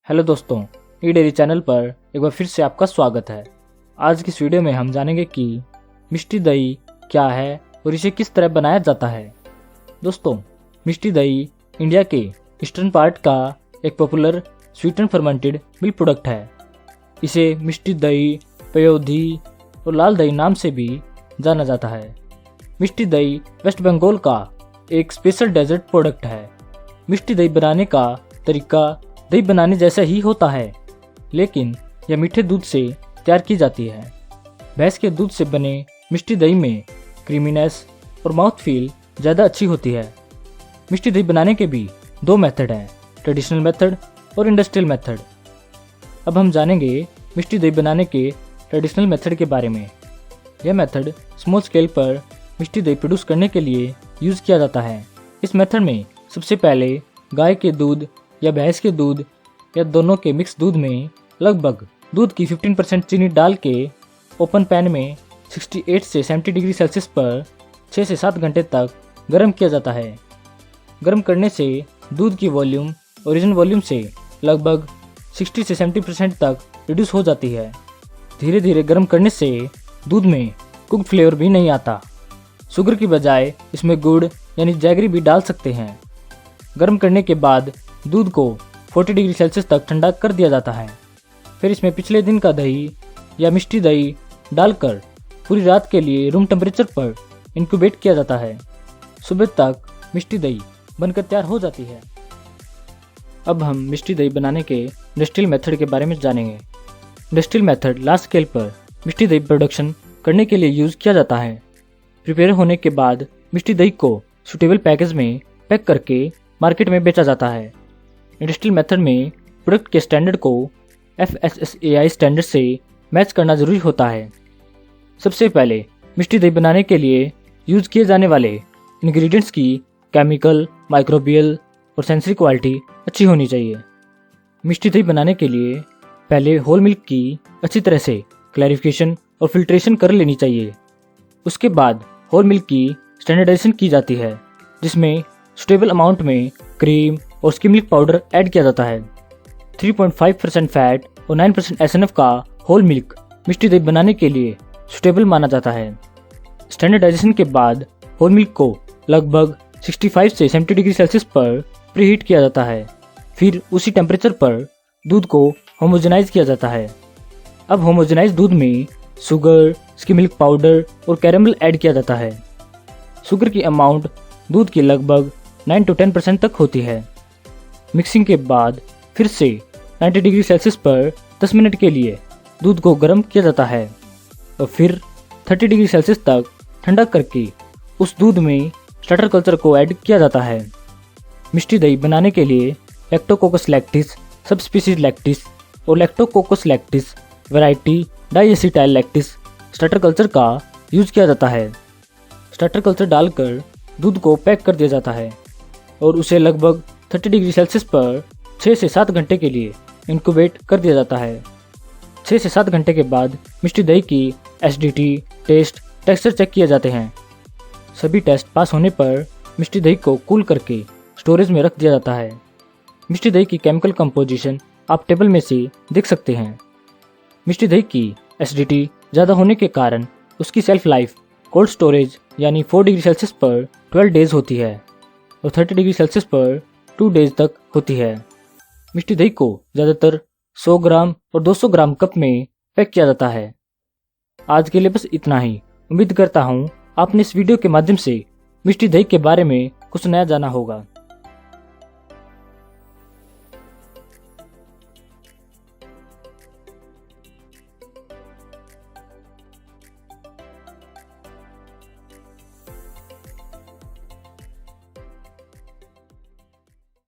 Hello दोस्तों, ई dairy channel पर एक बार फिर से आपका स्वागत है। आज की इस वीडियो में हम जानेंगे कि मिष्टी दही क्या है और इसे किस तरह बनाया जाता है। दोस्तों, मिष्टी दही इंडिया के ईस्टर्न पार्ट का एक popular sweet and fermented milk product है। इसे मिष्टी दही, पयोधी और लाल दही नाम से भी जाना जाता है। मिष्टी दही वेस्ट बंगाल का एक स्पेशल डेजर्ट प्रोडक्ट है। मिष्टी दही बनाने का तरीका दही बनाने जैसा ही होता है, लेकिन यह मीठे दूध से तैयार की जाती है। भैंस के दूध से बने मिष्टी दही में क्रीमीनेस और माउथ फील ज़्यादा अच्छी होती है। मिष्टी दही बनाने के भी दो मेथड हैं, ट्रेडिशनल मेथड और इंडस्ट्रियल मेथड। अब हम जानेंगे मिष्टी दही बनाने के ट्रेडिशनल मेथड के बारे में। यह मेथड स्मॉल स्केल पर मिष्टी दही प्रोड्यूस करने के लिए यूज़ किया जाता है। इस मेथड में सबसे पहले गाय के दूध या भैंस के दूध या दोनों के मिक्स दूध में लगभग दूध की 15% चीनी डाल के ओपन पैन में 68 से 70 डिग्री सेल्सियस पर 6 से 7 घंटे तक गर्म किया जाता है। गर्म करने से दूध की वॉल्यूम ओरिजिनल वॉल्यूम से लगभग 60 से 70% तक रिड्यूस हो जाती है। धीरे धीरे गर्म करने से दूध में कुक फ्लेवर भी नहीं आता। शुगर की बजाय इसमें गुड़ यानी जैगरी भी डाल सकते हैं। गर्म करने के बाद दूध को 40 डिग्री सेल्सियस तक ठंडा कर दिया जाता है। फिर इसमें पिछले दिन का दही या मिष्टी दही डालकर पूरी रात के लिए रूम टेम्परेचर पर इंक्यूबेट किया जाता है। सुबह तक मिष्टी दही बनकर तैयार हो जाती है। अब हम मिष्टी दही बनाने के इंडस्ट्रियल मेथड के बारे में जानेंगे। इंडस्ट्रियल मेथड लार्ज स्केल पर मिष्टी दही प्रोडक्शन करने के लिए यूज़ किया जाता है। प्रिपेयर होने के बाद मिष्टी दही को सूटेबल पैकेज में पैक करके मार्केट में बेचा जाता है। इंडस्ट्रियल मेथड में प्रोडक्ट के स्टैंडर्ड को FSSAI स्टैंडर्ड से मैच करना जरूरी होता है। सबसे पहले मिष्टी दही बनाने के लिए यूज़ किए जाने वाले इंग्रेडिएंट्स की केमिकल, माइक्रोबियल और सेंसरी क्वालिटी अच्छी होनी चाहिए। मिष्टी दही बनाने के लिए पहले होल मिल्क की अच्छी तरह से क्लैरिफिकेशन और फिल्ट्रेशन कर लेनी चाहिए। उसके बाद होल मिल्क की स्टैंडर्डाइजेशन की जाती है, जिसमें सुटेबल अमाउंट में क्रीम और स्किम मिल्क पाउडर ऐड किया जाता है। 3.5% फैट और 9% SNF का होल मिल्क मिष्टी दही बनाने के लिए सुटेबल माना जाता है। स्टैंडर्डाइजेशन के बाद होल मिल्क को लगभग 65 से 70 डिग्री सेल्सियस पर प्रीहीट किया जाता है। फिर उसी टेम्परेचर पर दूध को होमोजेनाइज किया जाता है। अब होमोजेनाइज दूध में शुगर, स्किम मिल्क पाउडर और कैरेमल ऐड किया जाता है। शुगर की अमाउंट दूध की लगभग 9 to 10% तक होती है। मिक्सिंग के बाद फिर से 90 डिग्री सेल्सियस पर 10 मिनट के लिए दूध को गर्म किया जाता है और फिर 30 डिग्री सेल्सियस तक ठंडा करके उस दूध में स्टार्टर कल्चर को ऐड किया जाता है। मिष्टी दही बनाने के लिए Lactococcus lactis, sub species lactis और Lactococcus lactis variety डाइएसिटाइल lactis starter culture का यूज किया जाता है। स्टार्टर कल्चर डालकर दूध को पैक कर दिया जाता है और उसे लगभग 30 डिग्री सेल्सियस पर 6 से 7 घंटे के लिए इंक्यूबेट कर दिया जाता है। 6 से 7 घंटे के बाद मिष्टी दही की एसिडिटी, टेस्ट, टेक्सचर चेक किए जाते हैं। सभी टेस्ट पास होने पर मिष्टी दही को कूल करके स्टोरेज में रख दिया जाता है। मिष्टी दही की केमिकल कंपोजिशन आप टेबल में से देख सकते हैं। मिष्टी दही की एसिडिटी ज़्यादा होने के कारण उसकी सेल्फ लाइफ कोल्ड स्टोरेज यानी 4 डिग्री सेल्सियस पर 12 डेज होती है और 30 डिग्री सेल्सियस पर 2 डेज तक होती है। मिष्टी दही को ज़्यादातर 100 ग्राम और 200 ग्राम कप में पैक किया जाता है। आज के लिए बस इतना ही। उम्मीद करता हूँ आपने इस वीडियो के माध्यम से मिष्टी दही के बारे में कुछ नया जाना होगा।